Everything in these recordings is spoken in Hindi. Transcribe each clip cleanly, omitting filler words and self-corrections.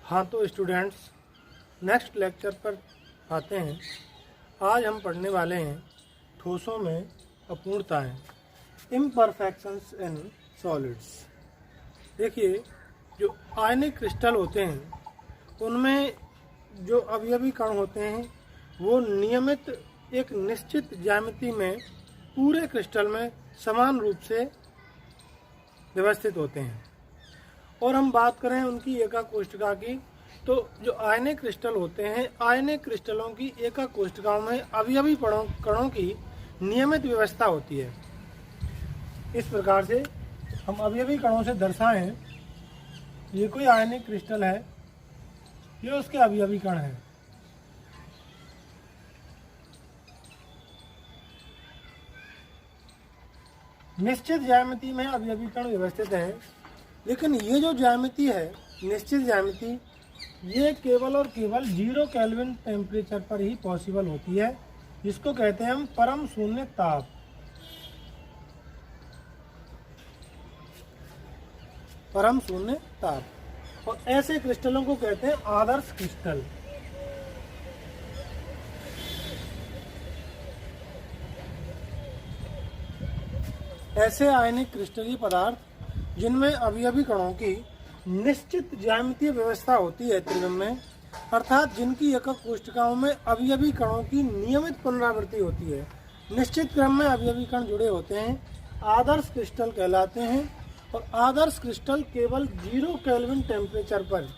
हाँ तो स्टूडेंट्स, नेक्स्ट लेक्चर पर आते हैं। आज हम पढ़ने वाले हैं ठोसों में अपूर्णताएं, इम्परफेक्शंस इन सॉलिड्स। देखिए, जो आयनिक क्रिस्टल होते हैं उनमें जो अवयवी कण होते हैं वो नियमित एक निश्चित ज्यामिति में पूरे क्रिस्टल में समान रूप से व्यवस्थित होते हैं। और हम बात करें उनकी एका कोष्ठिका की, तो जो आयनिक क्रिस्टल होते हैं, आयनिक क्रिस्टलों की एका कोष्ठिकाओं में अवयवी कणों की नियमित व्यवस्था होती है। इस प्रकार से हम अवयवी कणों से दर्शाएं, ये कोई आयनिक क्रिस्टल है, ये उसके अवयवी कण हैं। निश्चित ज्यामिति में अवयवी कण व्यवस्थित हैं, लेकिन ये जो ज्यामिति है, निश्चित ज्यामिति, ये केवल और केवल 0 केल्विन टेम्परेचर पर ही पॉसिबल होती है, जिसको कहते हैं हम परम शून्य ताप। परम शून्य ताप। और ऐसे क्रिस्टलों को कहते हैं आदर्श क्रिस्टल। ऐसे आयनिक क्रिस्टलीय पदार्थ जिनमें अवयवी कणों की निश्चित ज्यामितीय व्यवस्था होती है त्रिविम में, अर्थात जिनकी एकक कोष्ठिकाओं में अवयवी कणों की नियमित पुनरावृत्ति होती है, निश्चित क्रम में अवयवी कण जुड़े होते हैं, आदर्श क्रिस्टल कहलाते हैं। और आदर्श क्रिस्टल केवल 0 केल्विन टेम्परेचर पर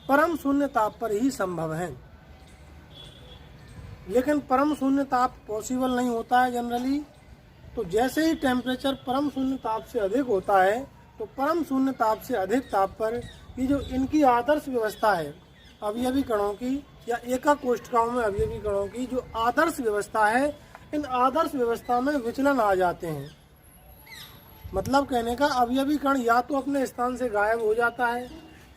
परम शून्य ताप पर ही संभव है। लेकिन परम शून्य ताप पॉसिबल नहीं होता है जनरली। तो जैसे ही टेम्परेचर परम शून्य ताप से अधिक होता है, तो परम शून्य ताप से अधिक ताप पर ये जो इनकी आदर्श व्यवस्था है अवयवी कणों की, या एकक कोष्ठिकाओं में अवयवी कणों की जो आदर्श व्यवस्था है, इन आदर्श व्यवस्था में विचलन आ जाते हैं। मतलब कहने का, अवयवी कण या तो अपने स्थान से गायब हो जाता है,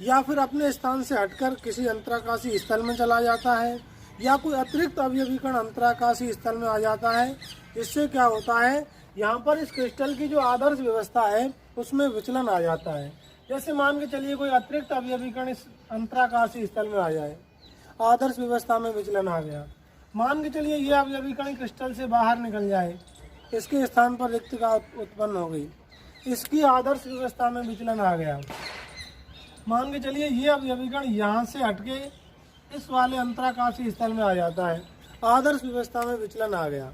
या फिर अपने स्थान से हटकर किसी अंतराकाशी स्थल में चला जाता है, या कोई अतिरिक्त अवयवी कण अंतराकाशी स्थल में आ जाता है। इससे क्या होता है, यहाँ पर इस क्रिस्टल की जो आदर्श व्यवस्था है उसमें विचलन आ जाता है। जैसे मान के चलिए कोई अतिरिक्त अवयवी कण इस अंतराकाशी स्थल में आ जाए, आदर्श व्यवस्था में विचलन आ गया। मान के चलिए ये अवयवी कण क्रिस्टल से बाहर निकल जाए, इसके स्थान पर रिक्तता उत्पन्न हो गई, इसकी आदर्श व्यवस्था में विचलन आ गया। मान के चलिए ये अवयवी कण यहाँ से हटके इस वाले अंतराकाशी स्थल में आ जाता है, आदर्श व्यवस्था में विचलन आ गया।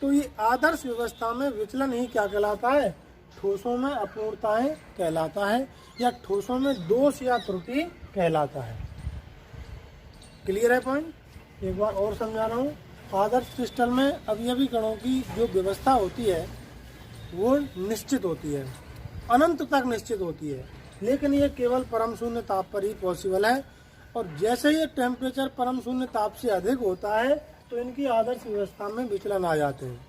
तो ये आदर्श व्यवस्था में विचलन ही क्या कहलाता है, ठोसों में अपूर्णताएं कहलाता है, या ठोसों में दोष या त्रुटि कहलाता है। क्लियर है पॉइंट? एक बार और समझा रहा हूँ। आदर्श क्रिस्टल में अवयवी कणों की जो व्यवस्था होती है वो निश्चित होती है, अनंत तक निश्चित होती है, लेकिन ये केवल परम शून्य ताप पर ही पॉसिबल है। और जैसे ये टेम्परेचर परम शून्य ताप से अधिक होता है तो इनकी आदर्श व्यवस्था में विचलन आ जाते हैं,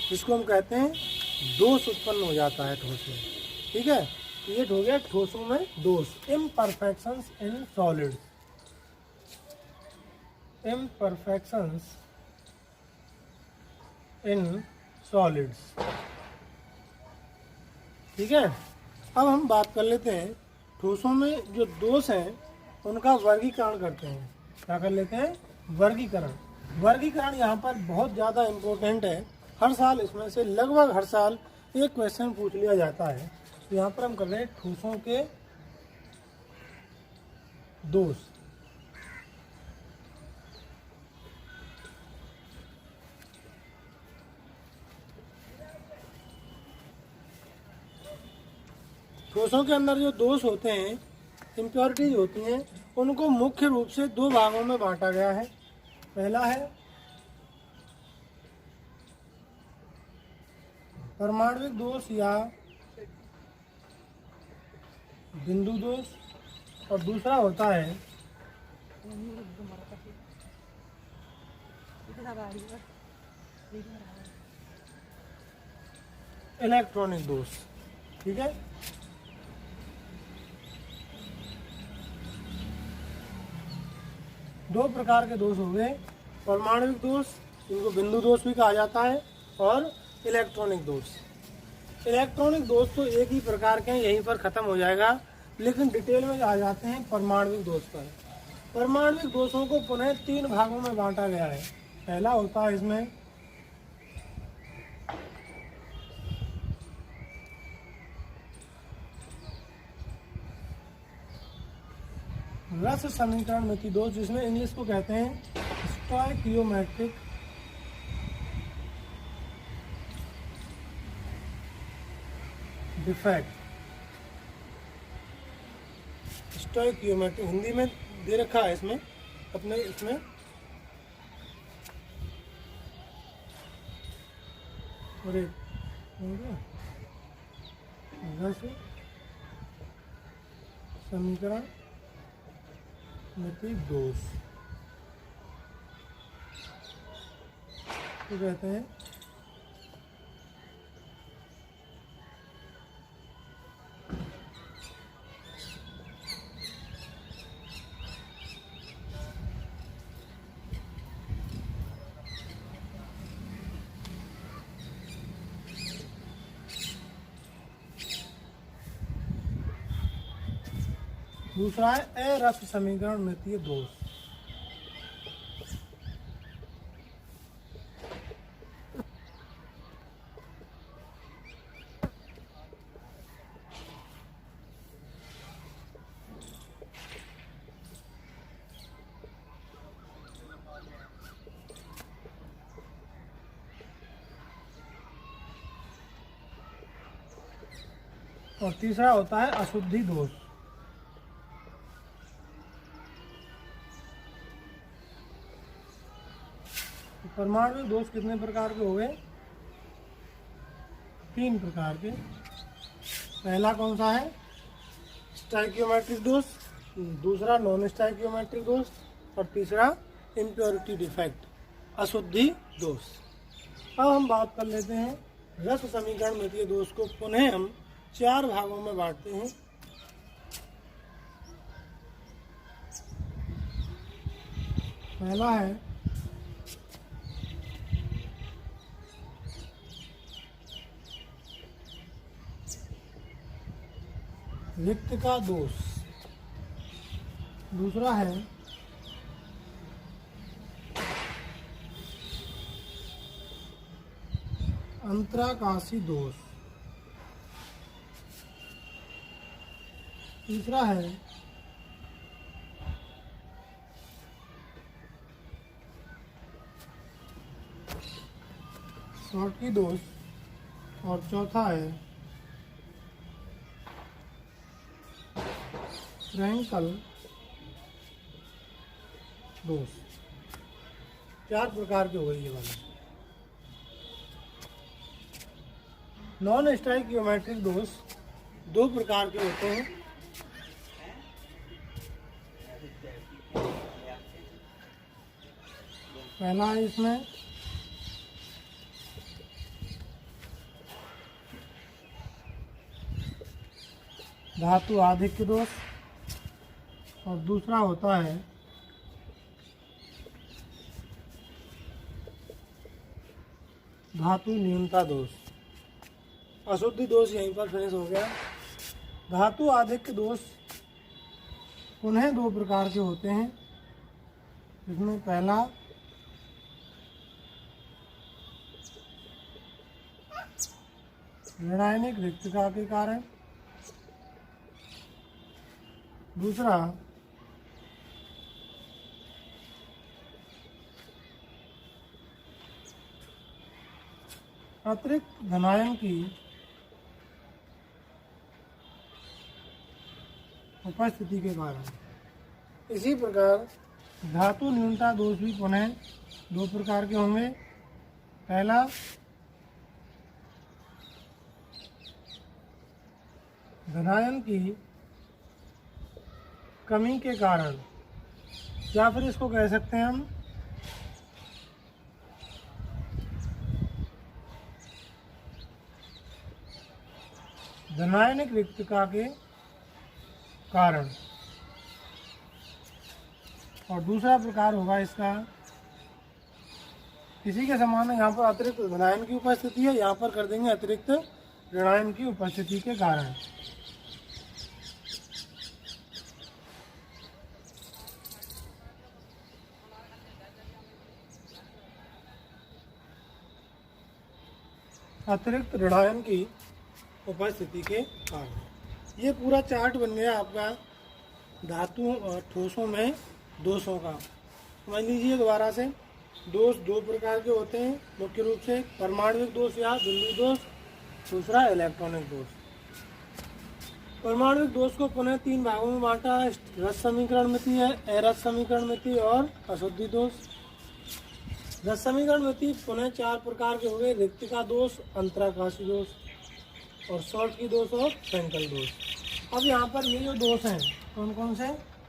जिसको हम कहते हैं दोष उत्पन्न हो जाता है ठोस में। ठीक है, ये हो गया ठोसों में दोष, imperfections in solids. Imperfections in solids. ठीक है, अब हम बात कर लेते हैं ठोसों में जो दोष हैं उनका वर्गीकरण करते हैं। क्या कर लेते हैं? वर्गीकरण। वर्गीकरण यहाँ पर बहुत ज़्यादा इम्पोर्टेंट है। हर साल इसमें से लगभग हर साल एक क्वेश्चन पूछ लिया जाता है। तो यहाँ पर हम कर रहे हैं ठोसों के दोष। ठोसों के अंदर जो दोष होते हैं, इम्प्योरिटीज होती हैं, उनको मुख्य रूप से 2 भागों में बांटा गया है। पहला है परमाणविक दोष या बिंदु दोष, और दूसरा होता है इलेक्ट्रॉनिक दोष। ठीक है, दो प्रकार के दोष हो गए, परमाणविक दोष, इनको बिंदु दोष भी कहा जाता है, और इलेक्ट्रॉनिक दोष। इलेक्ट्रॉनिक दोष तो एक ही प्रकार के हैं, यहीं पर ख़त्म हो जाएगा। लेकिन डिटेल में आ जाते हैं परमाणविक दोष पर। परमाणविक दोषों को पुनः 3 भागों में बांटा गया है। पहला होता है इसमें रस समीकरण मिति दोष, जिसमें इंग्लिश को कहते हैं स्टोइकियोमेट्रिक डिफेक्ट। स्टोइकियोमेट्रिक हिंदी में दे रखा है इसमें अपने इसमें और एक रस समीकरण मिति दोष तो कहते हैं दूसरा है अरस समीकरण मितीय दोष। और तीसरा होता है अशुद्धि दोष। परमाणु दोष कितने प्रकार के हो गए? 3 प्रकार के। पहला कौन सा है? स्टोइकियोमेट्रिक दोष, दूसरा नॉन स्टोइकियोमेट्रिक दोष और तीसरा इम्प्योरिटी डिफेक्ट अशुद्धि दोष। अब हम बात कर लेते हैं रस समीकरण मितीय दोष को पुनः हम 4 भागों में बांटते हैं। पहला है रिक्त का दोष, दूसरा है अंतराकाशी दोष, तीसरा है शॉर्टकी दोष और चौथा है फ्रैंकल दोष। 4 प्रकार के हो गए ये वाले। नॉन स्टोइकियोमेट्रिक दोष 2 प्रकार के होते हैं। पहला है इसमें धातु आधिक्य दोष और दूसरा होता है धातु न्यूनता दोष। अशुद्धि दोष यहीं पर फिनिश हो गया। धातु आधिक्य दोष पुनः 2 प्रकार के होते हैं। इसमें पहला ऋणायनिक रिक्तता के कारण, दूसरा अतिरिक्त धनायन की उपस्थिति के कारण। इसी प्रकार धातु न्यूनता दोष भी पुनः 2 प्रकार के होंगे। पहला धनायन की कमी के कारण, या फिर इसको कह सकते हैं हम धनायनिक रिक्तता के कारण, और दूसरा प्रकार होगा इसका इसी के समान है। यहाँ पर अतिरिक्त धनायन की उपस्थिति है, यहाँ पर कर देंगे अतिरिक्त ऋणायन की उपस्थिति के कारण। अतिरिक्त ऋणायन की उपस्थिति के कारण। ये पूरा चार्ट बन गया आपका धातुओं और ठोसों में दोषों का। समझ लीजिए दोबारा से, दोष दो प्रकार के होते हैं मुख्य रूप से, परमाणविक दोष या बिंदु दोष, दूसरा इलेक्ट्रॉनिक दोष। परमाणविक दोष को पुनः तीन भागों में बांटा है, रस समीकरण मिति है, अरस समीकरण मिति और अशुद्धि दोष। रस समीकरण मिति पुनः चार प्रकार के हुए, रिक्तिका दोष, अंतराकाशी दोष और शॉर्ट की दोष और फ्रैंकल दोष। अब यहाँ पर ये जो दोष हैं कौन कौन से,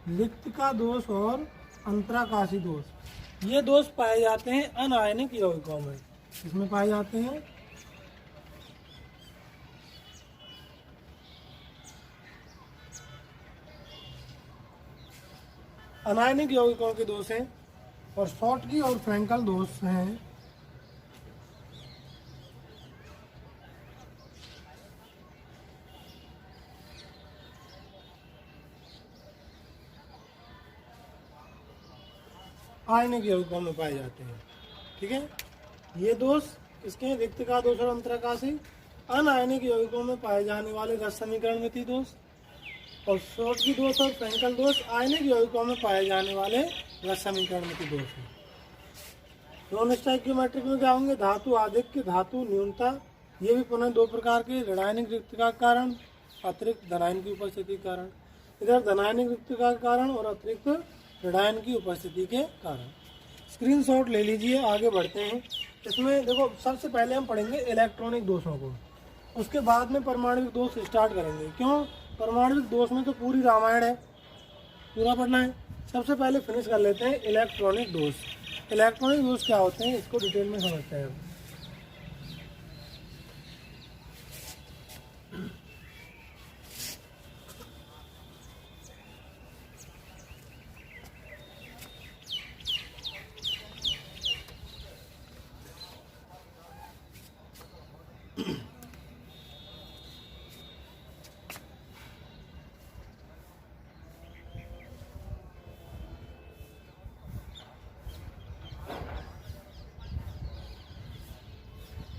रिक्तिका दोष और अंतराकाशी दोष, ये दोष पाए जाते हैं अनायनिक यौगिकों में। इसमें पाए जाते हैं अनायनिक यौगिकों के दोष हैं और शॉर्टकी और फ्रैंकल दोष हैं आयनिक यौगिकों में पाए जाते हैं। ठीक है, ये दोष इसके रिक्तिका दोष और अंतराकाशी। अनायनिक यौगिकों में पाए जाने वाले रस समीकरण मिति दोष और शॉर्टकी दोष और फ्रैंकल दोष आयनिक यौगिकों में पाए जाने वाले रस समीकरण मिति दोष हैं। नॉन स्टोइकियोमेट्रिक में क्या होंगे, धातु आधिक्य, धातु न्यूनता, ये भी पुनः दो प्रकार के, ऋणायनिक रिक्तिका के कारण, अतिरिक्त धनायन की उपस्थिति के कारण। इधर धनायनिक रिक्तिका के कारण और अतिरिक्त ऋणायन की उपस्थिति के कारण। स्क्रीनशॉट ले लीजिए, आगे बढ़ते हैं। इसमें देखो सबसे पहले हम पढ़ेंगे इलेक्ट्रॉनिक दोषों को, उसके बाद में परमाणविक दोष स्टार्ट करेंगे। क्यों, परमाणविक दोष में तो पूरी रामायण है, पूरा पढ़ना है। सबसे पहले फिनिश कर लेते हैं इलेक्ट्रॉनिक दोष। इलेक्ट्रॉनिक दोष क्या होते हैं इसको डिटेल में समझते हैं।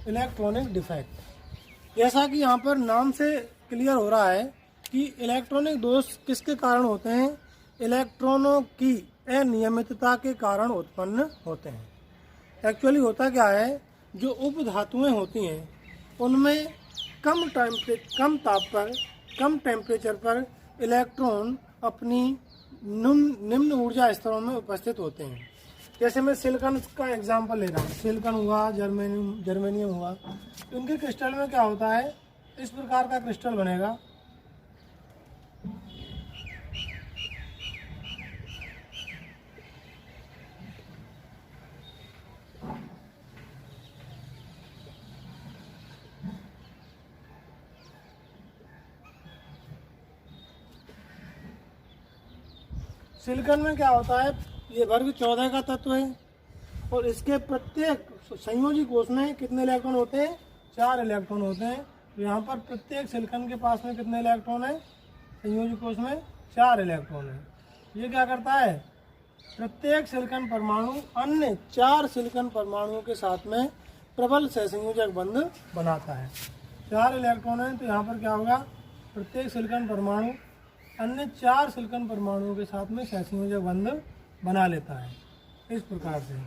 इलेक्ट्रॉनिक डिफेक्ट, जैसा कि यहाँ पर नाम से क्लियर हो रहा है कि इलेक्ट्रॉनिक दोष किसके कारण होते हैं, इलेक्ट्रॉनों की अनियमितता के कारण उत्पन्न होते हैं। एक्चुअली होता क्या है, जो उप धातुएं होती हैं उनमें कम टेम्परेचर पर इलेक्ट्रॉन अपनी निम्न ऊर्जा स्तरों में उपस्थित होते हैं। जैसे मैं सिलिकॉन का एग्जांपल ले रहा हूँ, सिलिकॉन हुआ, जर्मेनियम हुआ, तो इनके क्रिस्टल में क्या होता है, इस प्रकार का क्रिस्टल बनेगा। सिलिकॉन में क्या होता है, ये वर्ग 14 का तत्व है और इसके प्रत्येक संयोजी कोष में कितने इलेक्ट्रॉन होते हैं, 4 इलेक्ट्रॉन होते हैं। तो यहाँ पर प्रत्येक सिलिकॉन के पास में कितने इलेक्ट्रॉन है, संयोजी कोष में 4 इलेक्ट्रॉन है। ये क्या करता है, प्रत्येक सिलिकॉन परमाणु अन्य 4 सिलिकॉन परमाणुओं के साथ में प्रबल सहसंयोजक बंध बनाता है। 4 इलेक्ट्रॉन है तो यहाँ पर क्या होगा, प्रत्येक सिलिकॉन परमाणु अन्य 4 सिलिकॉन परमाणुओं के साथ में सहसंयोजक बंध बना लेता है, इस प्रकार से।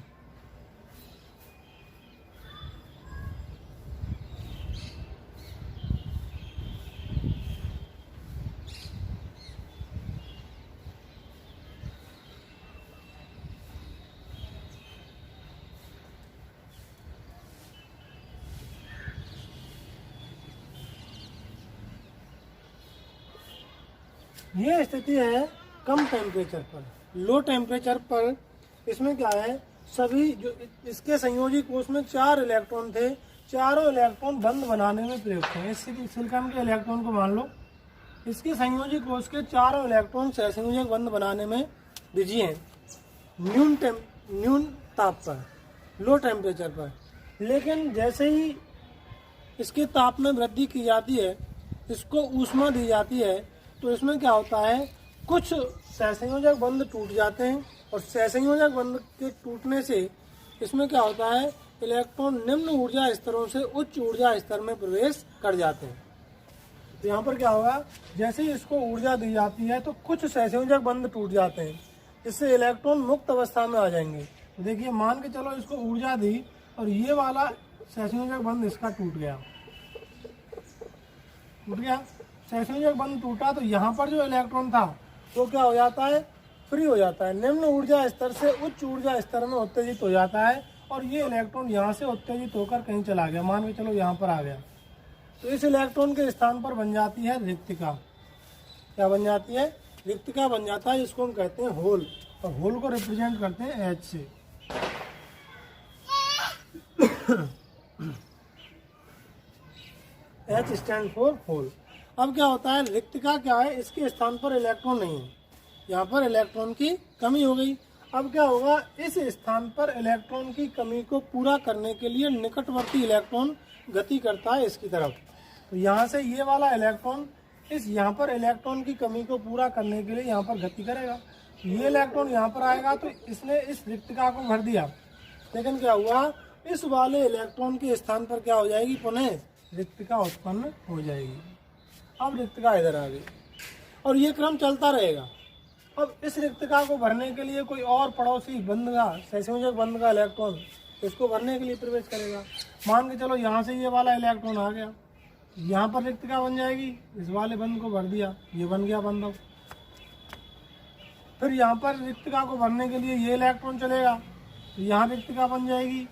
ये स्थिति है कम टेम्परेचर पर। लो टेम्परेचर पर इसमें क्या है, सभी जो इसके संयोजी कोष में 4 इलेक्ट्रॉन थे, चारों इलेक्ट्रॉन बंध बनाने में प्रयुक्त हैं। इस सिलिकॉन के इलेक्ट्रॉन को मान लो, इसके संयोजी कोष के चारों इलेक्ट्रॉन सहसंयोजक बंध बनाने में बिजी हैं न्यून ताप पर, लो टेम्परेचर पर। लेकिन जैसे ही इसके ताप में वृद्धि की जाती है, इसको ऊष्मा दी जाती है, तो इसमें क्या होता है, कुछ सहसंयोजक बंध टूट जाते हैं और सहसंयोजक बंध के टूटने से इसमें क्या होता है, इलेक्ट्रॉन निम्न ऊर्जा स्तरों से उच्च ऊर्जा स्तर में प्रवेश कर जाते हैं। तो यहाँ पर क्या होगा, जैसे ही इसको ऊर्जा दी जाती है तो कुछ सहसंयोजक बंध टूट जाते हैं, इससे इलेक्ट्रॉन मुक्त अवस्था में आ जाएंगे। तो देखिए मान के चलो इसको ऊर्जा दी और ये वाला सहसंयोजक बंध इसका टूट गया, सहसंयोजक बंध टूटा तो यहाँ पर जो इलेक्ट्रॉन था वो क्या हो जाता है, फ्री हो जाता है, निम्न ऊर्जा स्तर से उच्च ऊर्जा स्तर में उत्तेजित हो जाता है और ये इलेक्ट्रॉन यहाँ से उत्तेजित होकर कहीं चला गया, मान के चलो यहाँ पर आ गया। तो इस इलेक्ट्रॉन के स्थान पर बन जाती है रिक्तिका। क्या बन जाती है, रिक्तिका बन जाता है, जिसको हम कहते हैं होल, और होल को रिप्रेजेंट करते हैं H से। H stand for whole. अब क्या होता है, रिक्तिका क्या है, इसके स्थान पर इलेक्ट्रॉन नहीं है, यहाँ पर इलेक्ट्रॉन की कमी हो गई। अब क्या होगा, इस स्थान पर इलेक्ट्रॉन की कमी को पूरा करने के लिए निकटवर्ती इलेक्ट्रॉन गति करता है इसकी तरफ। तो यहाँ से ये वाला इलेक्ट्रॉन इस यहाँ पर इलेक्ट्रॉन की कमी को पूरा करने के लिए यहाँ पर गति करेगा। ये इलेक्ट्रॉन यहाँ पर आएगा तो इसने इस रिक्तिका को भर दिया, लेकिन क्या हुआ, इस वाले इलेक्ट्रॉन के स्थान पर क्या हो जाएगी, पुनः रिक्तिका उत्पन्न हो जाएगी। अब रिक्तिका इधर आ गई और ये क्रम चलता रहेगा। अब इस रिक्तिका को भरने के लिए कोई और पड़ोसी बंध का, सहसंयोजक बंध का इलेक्ट्रॉन इसको भरने के लिए प्रवेश करेगा। मान के चलो यहाँ से ये वाला इलेक्ट्रॉन आ गया, यहाँ पर रिक्तिका बन जाएगी, इस वाले बंध को भर दिया, ये बन गया बंध। फिर यहाँ पर रिक्तिका को भरने के लिए ये इलेक्ट्रॉन चलेगा, तो यहाँ रिक्तिका बन जाएगी,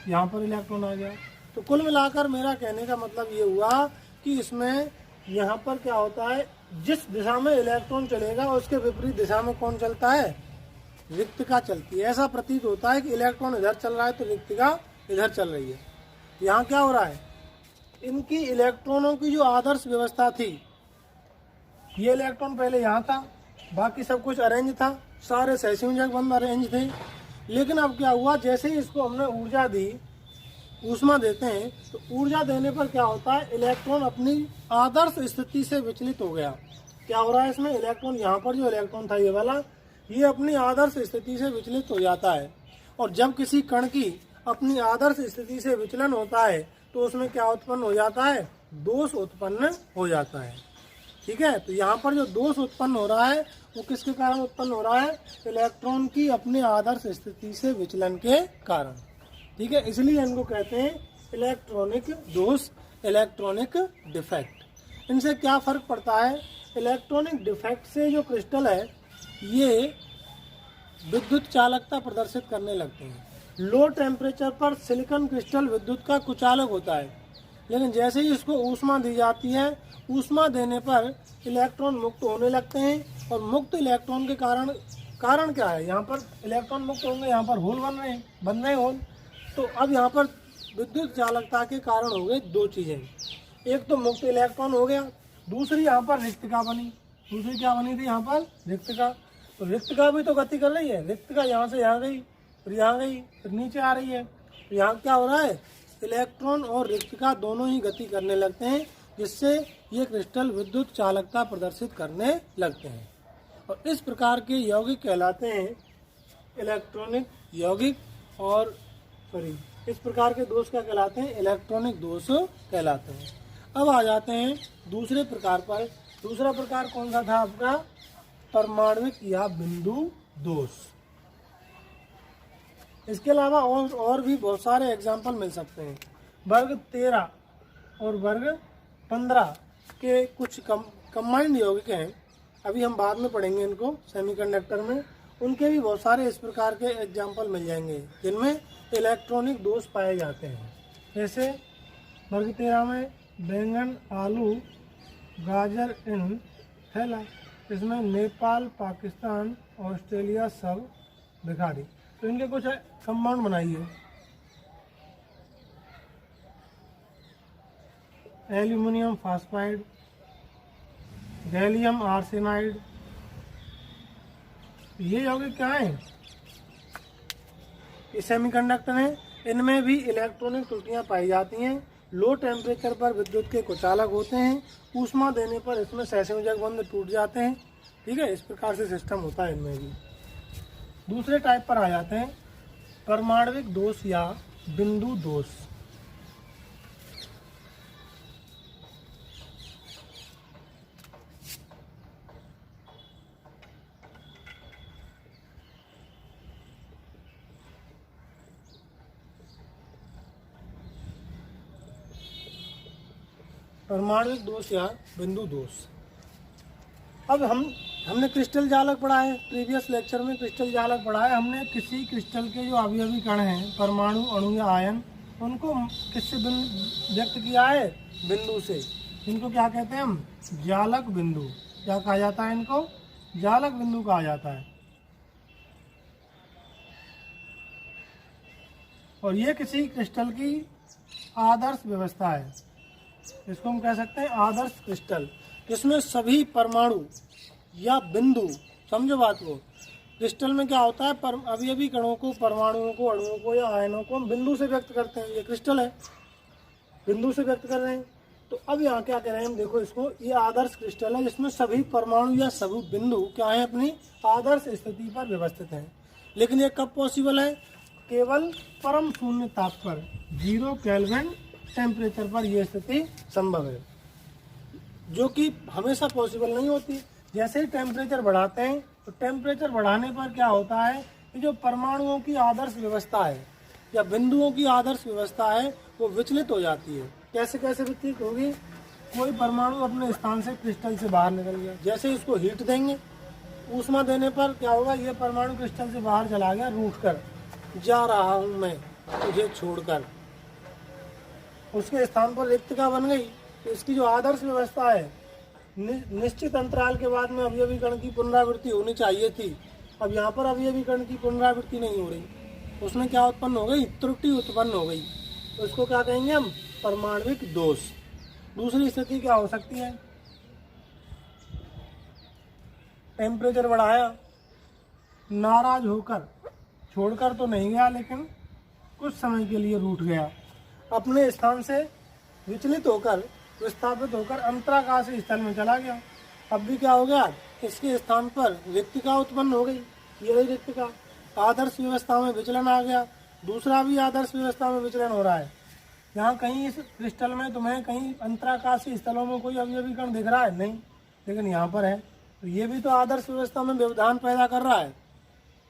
यहाँ पर इलेक्ट्रॉन आ गया। तो कुल मिलाकर मेरा कहने का मतलब ये हुआ कि इसमें यहाँ पर क्या होता है, जिस दिशा में इलेक्ट्रॉन चलेगा उसके विपरीत दिशा में कौन चलता है, रिक्तिका चलती है। ऐसा प्रतीत होता है कि इलेक्ट्रॉन इधर चल रहा है तो रिक्तिका इधर चल रही है। यहाँ क्या हो रहा है, इनकी इलेक्ट्रॉनों की जो आदर्श व्यवस्था थी, ये इलेक्ट्रॉन पहले यहाँ था, बाकी सब कुछ अरेंज था, सारे सहसंयोजक बंध अरेंज थे। लेकिन अब क्या हुआ, जैसे ही इसको हमने ऊर्जा दी, ऊष्मा देते हैं, तो ऊर्जा देने पर क्या होता है, इलेक्ट्रॉन अपनी आदर्श स्थिति से विचलित हो गया। क्या हो रहा है इसमें, इलेक्ट्रॉन यहाँ पर जो इलेक्ट्रॉन था ये वाला, ये अपनी आदर्श स्थिति से विचलित हो जाता है। और जब किसी कण की अपनी आदर्श स्थिति से विचलन होता है तो उसमें क्या उत्पन्न हो जाता है, दोष उत्पन्न हो जाता है। ठीक है, तो यहाँ पर जो दोष उत्पन्न हो रहा है वो किसके कारण उत्पन्न हो रहा है, इलेक्ट्रॉन की अपने आदर्श स्थिति से विचलन के कारण। ठीक है, इसलिए इनको कहते हैं इलेक्ट्रॉनिक दोष, इलेक्ट्रॉनिक डिफेक्ट। इनसे क्या फर्क पड़ता है, इलेक्ट्रॉनिक डिफेक्ट से जो क्रिस्टल है ये विद्युत चालकता प्रदर्शित करने लगते हैं। लो टेम्परेचर पर सिलिकॉन क्रिस्टल विद्युत का कुचालक होता है, लेकिन जैसे ही इसको ऊष्मा दी जाती है, ऊष्मा देने पर इलेक्ट्रॉन मुक्त होने लगते हैं। और मुक्त इलेक्ट्रॉन के कारण क्या है, यहाँ पर इलेक्ट्रॉन मुक्त होंगे, यहाँ पर होल बन रहे होल। तो अब यहाँ पर विद्युत चालकता के कारण हो गए दो चीज़ें, एक तो मुक्त इलेक्ट्रॉन हो गया, दूसरी यहाँ पर रिक्तिका बनी। दूसरी क्या बनी थी, यहाँ पर रिक्तिका। तो रिक्तिका भी तो गति कर रही है, रिक्तिका यहाँ से यहाँ गई, फिर यहाँ गई, फिर नीचे आ रही है। तो यहाँ क्या हो रहा है, इलेक्ट्रॉन और रिक्तिका दोनों ही गति करने लगते हैं, जिससे ये क्रिस्टल विद्युत चालकता प्रदर्शित करने लगते हैं। और इस प्रकार के यौगिक कहलाते हैं इलेक्ट्रॉनिक यौगिक, और इस प्रकार के दोष क्या कहलाते हैं, इलेक्ट्रॉनिक दोष कहलाते हैं। अब आ जाते हैं दूसरे प्रकार पर। दूसरा प्रकार कौन सा था आपका, परमाणुक या बिंदु दोष। इसके अलावा और भी बहुत सारे एग्जाम्पल मिल सकते हैं। वर्ग 13 और वर्ग 15 के कुछ कंबाइंड यौगिक हैं, अभी हम बाद में पढ़ेंगे इनको सेमीकंडक्टर में। उनके भी बहुत सारे इस प्रकार के एग्जाम्पल मिल जाएंगे जिनमें इलेक्ट्रॉनिक दोष पाए जाते हैं। जैसे वर्ग 13 में बैंगन, आलू, गाजर इन थैला, इसमें नेपाल, पाकिस्तान, ऑस्ट्रेलिया सब दिखा दी। तो इनके कुछ कंपाउंड बनाइए। एल्यूमिनियम फास्फाइड, गैलियम आर्सेनाइड, ये यौगिक क्या है, ये सेमीकंडक्टर हैं। इनमें भी इलेक्ट्रॉनिक त्रुटियां पाई जाती हैं। लो टेम्परेचर पर विद्युत के कुचालक होते हैं, ऊष्मा देने पर इसमें सहसंयोजक बंध टूट जाते हैं। ठीक है, इस प्रकार से सिस्टम होता है इनमें भी। दूसरे टाइप पर आ जाते हैं परमाणविक दोष या बिंदु दोष। परमाणुक दोष या बिंदु दोष। अब हमने क्रिस्टल जालक पढ़ा है, प्रीवियस लेक्चर में क्रिस्टल जालक पढ़ा है। हमने किसी क्रिस्टल के जो अवयवी कण हैं, परमाणु, अणु या आयन, उनको किससे व्यक्त किया है? बिंदु से। इनको क्या कहते हैं हम? जालक बिंदु। क्या कहा जाता है इनको? जालक बिंदु कहा जाता है। और ये किसी क्रिस्टल की आदर्श व्यवस्था है। इसको हम कह सकते हैं आदर्श क्रिस्टल, जिसमें सभी परमाणु या बिंदु, समझो बात को, क्रिस्टल में क्या होता है, अवयवी कणों को, परमाणुओं को, अणुओं को या आयनों को हम बिंदु से व्यक्त करते हैं। ये क्रिस्टल है, बिंदु से व्यक्त कर रहे हैं। तो अब यहाँ क्या कह रहे हैं हम, देखो इसको, ये आदर्श क्रिस्टल है जिसमें सभी परमाणु या सभी बिंदु क्या है, अपनी आदर्श स्थिति पर व्यवस्थित हैं। लेकिन ये कब पॉसिबल है? केवल परम शून्य ताप पर, 0 केल्विन टेम्परेचर पर यह स्थिति संभव है, जो कि हमेशा पॉसिबल नहीं होती। जैसे ही टेम्परेचर बढ़ाते हैं तो टेम्परेचर बढ़ाने पर क्या होता है कि जो परमाणुओं की आदर्श व्यवस्था है या बिंदुओं की आदर्श व्यवस्था है वो विचलित हो जाती है। कैसे कैसे विचलित होगी? कोई परमाणु अपने स्थान से क्रिस्टल से बाहर निकल गया, जैसे इसको हीट देंगे, ऊष्मा देने पर क्या होगा, ये परमाणु क्रिस्टल से बाहर चला गया, रूठ कर जा रहा हूँ मैं तुझे छोड़कर, उसके स्थान पर रिक्तता बन गई। तो इसकी जो आदर्श व्यवस्था है, निश्चित अंतराल के बाद में अवयवी कण की पुनरावृत्ति होनी चाहिए थी। अब यहाँ पर अवयवी कण की पुनरावृत्ति नहीं हो रही, उसमें क्या उत्पन्न हो गई? त्रुटि उत्पन्न हो गई। तो इसको क्या कहेंगे हम? परमाणुक दोष। दूसरी स्थिति क्या हो सकती है? टेम्परेचर बढ़ाया, नाराज होकर, छोड़कर तो नहीं गया लेकिन कुछ समय के लिए रूठ गया, अपने स्थान से विचलित होकर, विस्थापित होकर अंतराकाश स्थल में चला गया। अब भी क्या हो गया? इसके स्थान पर रिक्तता उत्पन्न हो गई। ये रही रिक्तता। आदर्श व्यवस्था में विचलन आ गया। दूसरा भी आदर्श व्यवस्था में विचलन हो रहा है। यहाँ कहीं इस क्रिस्टल में तुम्हें कहीं अंतराकाशीय स्थलों में कोई अवयवी कण दिख रहा है? नहीं, लेकिन यहाँ पर है। तो ये भी तो आदर्श व्यवस्था में व्यवधान पैदा कर रहा है।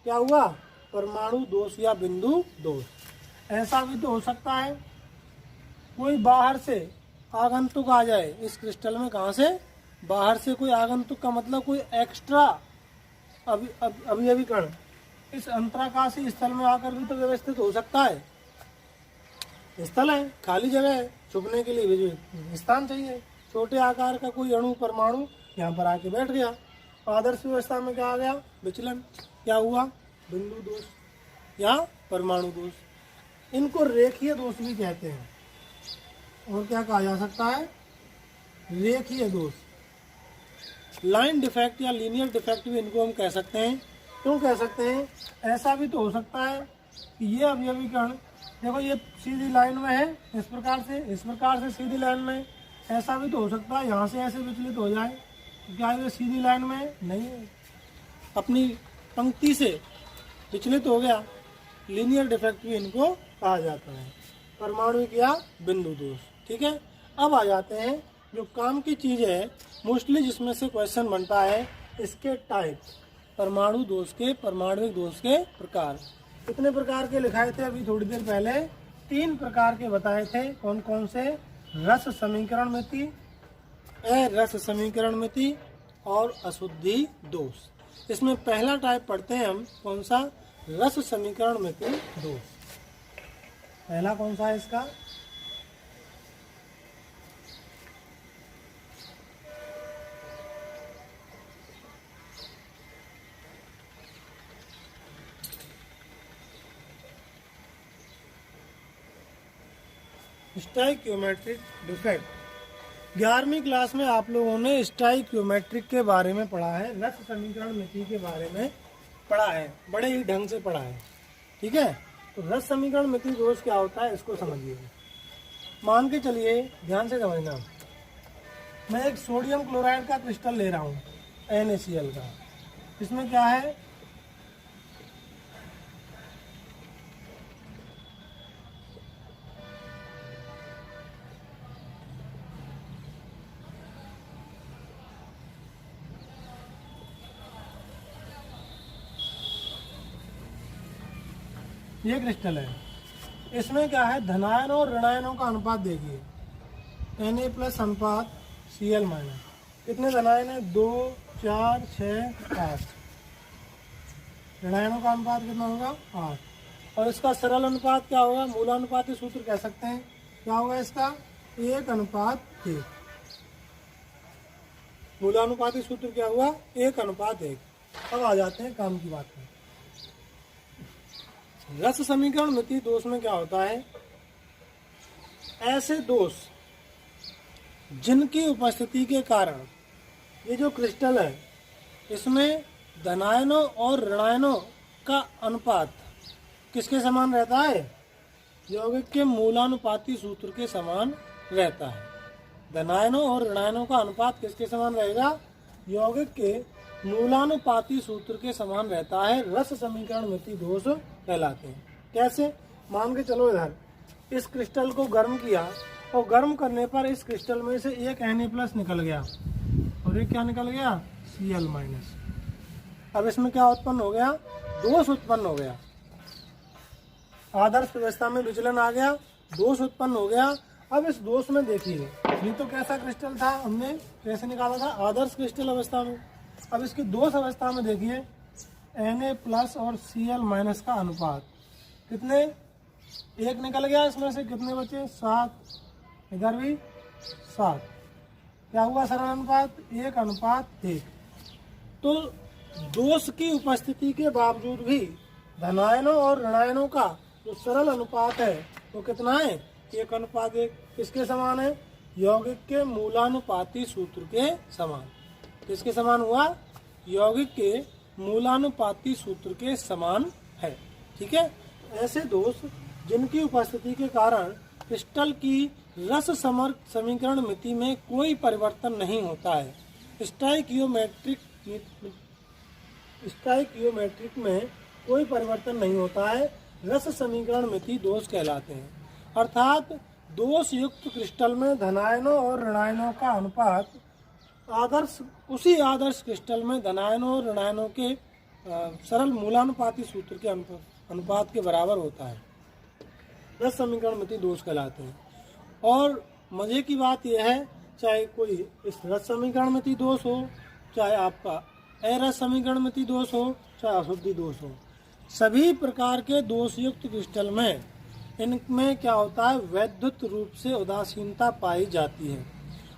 क्या हुआ? परमाणु दोष या बिंदु दोष। ऐसा भी तो हो सकता है कोई बाहर से आगंतुक आ जाए इस क्रिस्टल में। कहाँ से? बाहर से कोई आगंतुक का मतलब कोई एक्स्ट्रा अवयवी कण इस अंतराकाशीय स्थल में आकर भी तो व्यवस्थित हो सकता है। स्थल है, खाली जगह है, छुपने के लिए स्थान चाहिए। छोटे आकार का कोई अणु, परमाणु यहाँ पर आके बैठ गया। आदर्श व्यवस्था में क्या आ गया? विचलन। क्या हुआ? बिंदु दोष या परमाणु दोष। इनको रेखीय दोष भी कहते हैं। और क्या कहा जा सकता है? रेखीय दोष। लाइन डिफेक्ट या लीनियर डिफेक्ट भी इनको हम कह सकते हैं। क्यों कह सकते हैं? ऐसा भी तो हो सकता है कि ये अवयवी कण, देखो ये सीधी लाइन में है, इस प्रकार से सीधी लाइन में। ऐसा भी तो हो सकता है यहाँ से ऐसे विचलित हो जाए। क्या ये सीधी लाइन में नहीं है, अपनी पंक्ति से विचलित हो गया। लीनियर डिफेक्ट भी इनको कहा जाता है। परमाणु या बिंदु दोष। ठीक है। अब आ जाते हैं जो काम की चीज़ है, मोस्टली जिसमें से क्वेश्चन बनता है, इसके टाइप। परमाणु दोष के, परमाणुक दोष के प्रकार। कितने प्रकार के लिखाए थे अभी थोड़ी देर पहले? 3 प्रकार के बताए थे। कौन कौन से? रस समीकरण मिति, रस समीकरण मिति और अशुद्धि दोष। इसमें पहला टाइप पढ़ते हैं हम, कौन सा? रस समीकरण मिति दोष। पहला कौन सा है इसका? Stoichiometric defect. 11वीं क्लास में आप लोगों ने स्टाइकियोमेट्रिक के बारे में पढ़ा है, रस समीकरण मिति के बारे में पढ़ा है, बड़े ही ढंग से पढ़ा है। ठीक है। तो रस समीकरण मिति दोष क्या होता है इसको समझिए। मान के चलिए, ध्यान से समझना, मैं एक सोडियम क्लोराइड का क्रिस्टल ले रहा हूँ, NaCl का। इसमें क्या है? ये क्रिस्टल है, इसमें क्या है, धनायनों और ऋणायनों का अनुपात देखिए, Na+ अनुपात Cl-। कितने धनायन है, 2, 4, 6, 8। ऋणायनों का अनुपात कितना होगा, 8। और इसका सरल अनुपात क्या होगा, मूलानुपाती सूत्र कह सकते हैं। क्या होगा इसका, 1:1। मूलानुपाती सूत्र क्या हुआ, 1:1। अब आ जाते हैं काम की बात में। रस समीकरण मिति दोष में क्या होता है, ऐसे दोष जिनकी उपस्थिति के कारण ये जो क्रिस्टल है इसमें धनायनों और ऋणायनों का अनुपात किसके समान रहता है, यौगिक के मूलानुपाती सूत्र के समान रहता है। धनायनों और ऋणायनों का अनुपात किसके समान रहेगा, यौगिक के मूलानुपाती सूत्र के समान रहता है। रस समीकरण मिति दोष कहलाते हैं। कैसे, मान के चलो इधर इस क्रिस्टल को गर्म किया और गर्म करने पर इस क्रिस्टल में से एक Na+ निकल गया और एक क्या निकल गया, Cl-। अब इसमें क्या उत्पन्न हो गया, दोष उत्पन्न हो गया। आदर्श व्यवस्था में विचलन आ गया, दोष उत्पन्न हो गया। अब इस दोष में देखिए, ये तो कैसा क्रिस्टल था, हमने कैसे निकाला था, आदर्श क्रिस्टल अवस्था में। अब इसकी दोष अवस्था में देखिए, Na+ और Cl- का अनुपात कितने, एक निकल गया, इसमें से कितने बचे, 7। इधर भी 7। क्या हुआ सरल अनुपात, 1:1। तो दोष की उपस्थिति के बावजूद भी धनायनों और ऋणायनों का जो सरल अनुपात है वो कितना है, 1:1। किसके समान है, यौगिक के मूलानुपाती सूत्र के समान। किसके समान हुआ, यौगिक के मूलानुपाती सूत्र के समान है। ठीक है, ऐसे दोष जिनकी उपस्थिति के कारण क्रिस्टल की रस समीकरण मिति में कोई परिवर्तन नहीं होता है, स्टोइकियोमेट्रिक में कोई परिवर्तन नहीं होता है, रस समीकरण मिति दोष कहलाते हैं। अर्थात दोष युक्त क्रिस्टल में धनायनों और ऋणायनों का अनुपात उसी आदर्श क्रिस्टल में धनायनों और ऋणायनों के सरल मूलानुपाती सूत्र के अनुपात के बराबर होता है। रस समीकरण मिति दोष कहलाते हैं। और मजे की बात यह है, चाहे कोई इस रस समीकरण मिति दोष हो, चाहे आपका अरस समीकरण मिति दोष हो, चाहे अशुद्धि दोष हो, सभी प्रकार के दोषयुक्त क्रिस्टल में इनमें क्या होता है, वैद्युत रूप से उदासीनता पाई जाती है।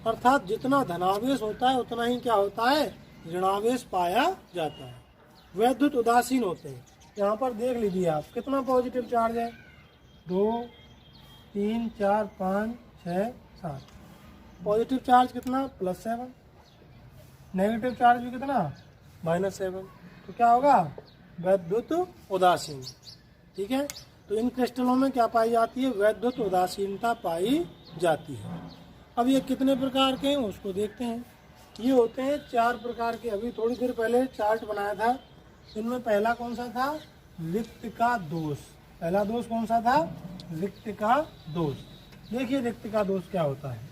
अर्थात जितना धनावेश होता है उतना ही क्या होता है, ऋणावेश पाया जाता है। वैद्युत उदासीन होते हैं। यहाँ पर देख लीजिए आप, कितना पॉजिटिव चार्ज है, 2, 3, 4, 5, 6, 7। पॉजिटिव चार्ज कितना, +7। नेगेटिव चार्ज भी कितना, -7। तो क्या होगा, वैद्युत उदासीन। ठीक है, तो इन क्रिस्टलों में क्या पाई जाती है, वैद्युत उदासीनता पाई जाती है। अब ये कितने प्रकार के हैं उसको देखते हैं। ये होते हैं 4 प्रकार के। अभी थोड़ी देर पहले चार्ट बनाया था, इनमें पहला कौन सा था, रिक्तिका दोष। पहला दोष कौन सा था, रिक्तिका दोष। देखिए रिक्तिका दोष क्या होता है।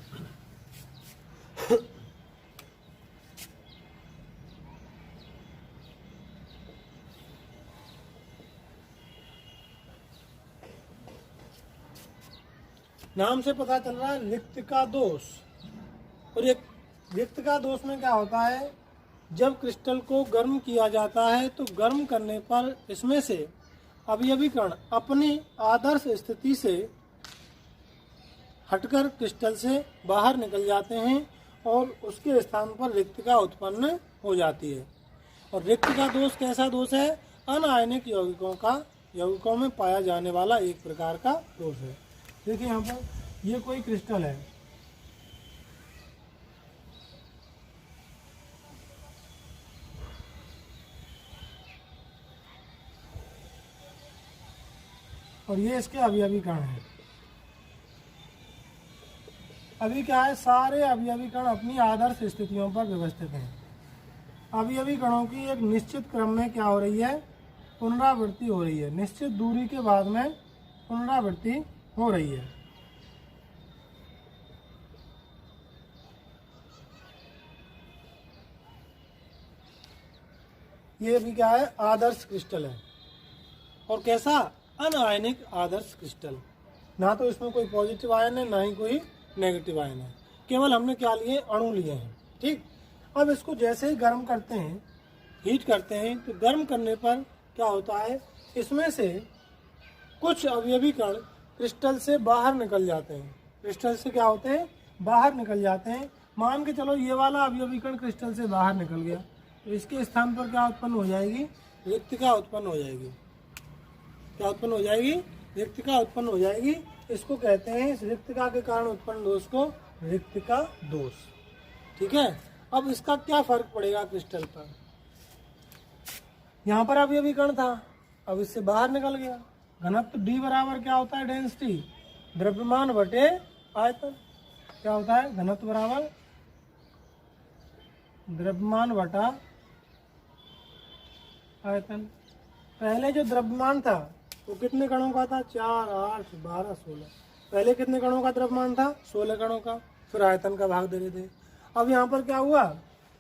नाम से पता चल रहा है रिक्तिका दोष। और ये रिक्तिका दोष में क्या होता है, जब क्रिस्टल को गर्म किया जाता है तो गर्म करने पर इसमें से अवयवी कण अपनी आदर्श स्थिति से हटकर क्रिस्टल से बाहर निकल जाते हैं और उसके स्थान पर रिक्तिका उत्पन्न हो जाती है। और रिक्तिका दोष कैसा दोष है, अनायनिक यौगिकों में पाया जाने वाला एक प्रकार का दोष है। देखिए यहाँ पर ये कोई क्रिस्टल है, और ये इसके अवयवी कण हैं। अभी क्या है, सारे अवयवी कण अपनी आदर्श स्थितियों पर व्यवस्थित हैं। अवयवी कणों की एक निश्चित क्रम में क्या हो रही है, पुनरावृत्ति हो रही है। निश्चित दूरी के बाद में पुनरावृत्ति हो रही है। ये भी क्या है, आदर्श क्रिस्टल है। और कैसा, अनआयनिक आदर्श क्रिस्टल। ना तो इसमें कोई पॉजिटिव आयन है, ना ही कोई नेगेटिव आयन है, केवल हमने क्या लिए, अणु लिए हैं। ठीक, अब इसको जैसे ही गर्म करते हैं, हीट करते हैं, तो गर्म करने पर क्या होता है, इसमें से कुछ अवयवी कण क्रिस्टल से बाहर निकल जाते हैं। क्रिस्टल से क्या होते हैं, बाहर निकल जाते हैं। मान के चलो ये वाला अवयवी कण क्रिस्टल से बाहर निकल गया, तो इसके स्थान पर क्या उत्पन्न हो जाएगी, रिक्तिका उत्पन्न हो जाएगी। क्या उत्पन्न हो जाएगी, रिक्तिका उत्पन्न हो जाएगी। इसको कहते हैं, इस रिक्तिका के कारण उत्पन्न दोष को रिक्तिका दोष। ठीक है, अब इसका क्या फर्क पड़ेगा क्रिस्टल पर, यहाँ पर अवयवी कण था, अब इससे बाहर निकल गया। घनत्व D बराबर क्या होता है, डेंसिटी, द्रव्यमान बटे आयतन। क्या होता है, घनत्व बराबर द्रव्यमान बटा आयतन। पहले जो द्रव्यमान था वो कितने कणों का था, 4, 8, 12, 16। पहले कितने कणों का द्रव्यमान था, 16 कणों का, फिर आयतन का भाग दे रहे थे। अब यहाँ पर क्या हुआ,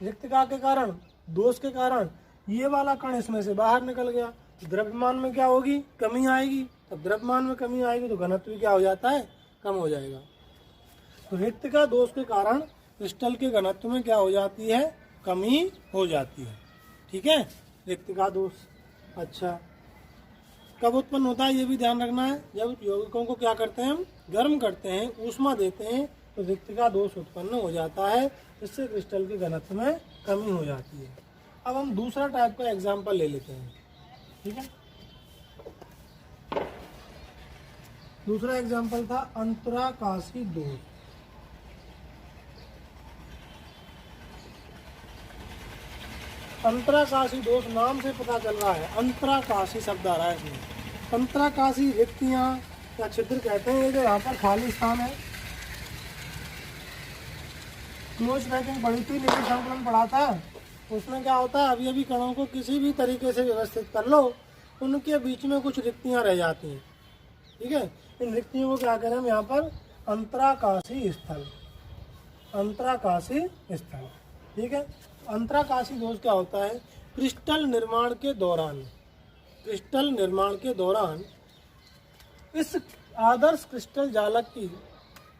रिक्तिका के कारण, दोष के कारण ये वाला कण इसमें से बाहर निकल गया, द्रव्यमान में क्या होगी, कमी आएगी। तब द्रव्यमान में कमी आएगी तो घनत्व क्या हो जाता है, कम हो जाएगा। तो रिक्तिका दोष के कारण क्रिस्टल के घनत्व में क्या हो जाती है, कमी हो जाती है। ठीक है, रिक्तिका दोष। अच्छा, कब उत्पन्न होता है ये भी ध्यान रखना है। जब यौगिकों को क्या करते हैं, हम गर्म करते हैं, ऊष्मा देते हैं, तो रिक्तिका दोष उत्पन्न हो जाता है। इससे क्रिस्टल के घनत्व में कमी हो जाती है। अब हम दूसरा टाइप का एग्जाम्पल ले लेते हैं। ठीक है, दूसरा एग्जाम्पल था अंतराकाशी दोष। अंतराकाशी दोष नाम से पता चल रहा है, अंतराकाशी शब्द आ रहा है इसमें। अंतराकाशी रिक्तियां या छिद्र कहते हैं, ये जो यहाँ पर खाली स्थान है। क्लोज पैकिंग पढ़ी थी, निविड़ संकुलन पढ़ा था, उसमें क्या होता है, अवयवी कणों को किसी भी तरीके से व्यवस्थित कर लो, उनके बीच में कुछ रिक्तियां रह जाती हैं। ठीक है, इन रिक्तियों को क्या करें हम यहाँ पर, अंतराकाशी स्थल, अंतराकाशी स्थल। ठीक है, अंतराकाशी दोष क्या होता है, क्रिस्टल निर्माण के दौरान, क्रिस्टल निर्माण के दौरान इस आदर्श क्रिस्टल जालक की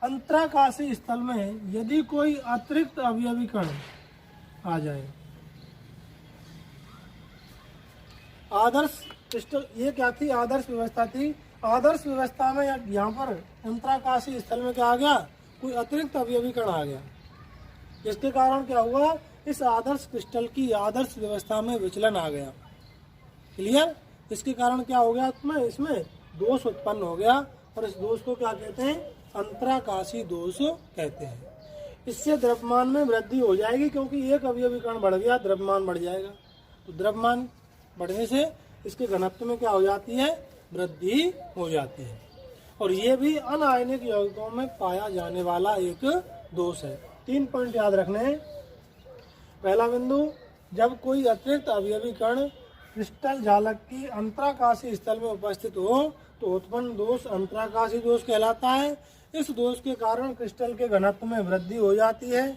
अंतराकाशी स्थल में यदि कोई अतिरिक्त अवयवी कण आ जाए, आदर्श क्रिस्टल, ये क्या थी, आदर्श व्यवस्था थी। आदर्श व्यवस्था में यहाँ पर अंतराकाशी स्थल में क्या आ गया, कोई अतिरिक्त अवयवी कण आ गया, जिसके कारण क्या हुआ, इस आदर्श क्रिस्टल की आदर्श व्यवस्था में विचलन आ गया। क्लियर, इसके कारण क्या हो गया, इसमें दोष उत्पन्न हो गया, और इस दोष को क्या कहते हैं, अंतराकाशी दोष कहते हैं। इससे द्रव्यमान में वृद्धि हो जाएगी, क्योंकि एक अवयवी कण बढ़ गया, द्रव्यमान बढ़ जाएगा। तो द्रव्यमान बढ़ने से इसके घनत्व में क्या हो जाती है, वृद्धि हो जाती है। और ये भी अनायनिक यौगिकों में पाया जाने वाला एक दोष है। 3 पॉइंट याद रखने हैं। पहला बिंदु, जब कोई अतिरिक्त अवयवी कण क्रिस्टल जालक की अंतराकाशी स्थल में उपस्थित हो तो उत्पन्न दोष अंतराकाशी दोष कहलाता है। इस दोष के कारण क्रिस्टल के घनत्व में वृद्धि हो जाती है।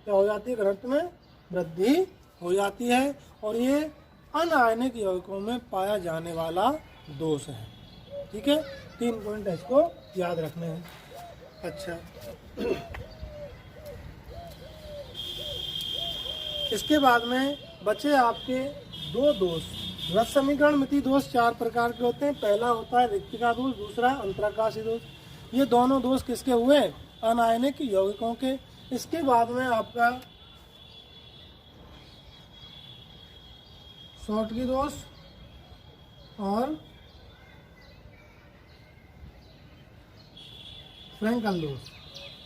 क्या हो जाती है, घनत्व में वृद्धि हो जाती है, और ये अनायनिक यौगिकों में पाया जाने वाला दोष है। ठीक है, 3 पॉइंट इसको याद रखने हैं। अच्छा, इसके बाद में बचे आपके 2 दोष। रस समीकरण मिति दोष 4 प्रकार के होते हैं। पहला होता है रिक्तिका दोष, दूसरा अंतराकाशी दोष। ये दोनों दोष किसके हुए, अनायनिक यौगिकों के। इसके बाद में आपका शॉर्टकी दोष और फ्रैंकल दोष,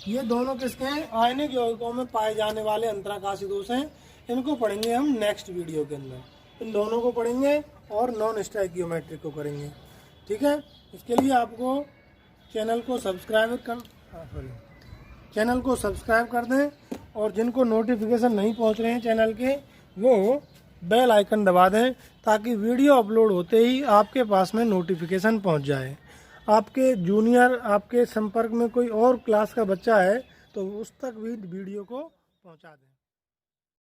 ये दोनों किसके हैं, आयनिक यौगिकों में पाए जाने वाले अंतराकाशी दोष हैं। इनको पढ़ेंगे हम नेक्स्ट वीडियो के अंदर। इन दोनों को पढ़ेंगे और नॉन स्टोइकियोमेट्रिक को करेंगे। ठीक है, इसके लिए आपको चैनल को सब्सक्राइब कर दें, और जिनको नोटिफिकेशन नहीं पहुंच रहे हैं चैनल के, वो बेल आइकन दबा दें, ताकि वीडियो अपलोड होते ही आपके पास में नोटिफिकेशन पहुंच जाए। आपके जूनियर, आपके संपर्क में कोई और क्लास का बच्चा है तो उस तक भी वीडियो को पहुंचा दें।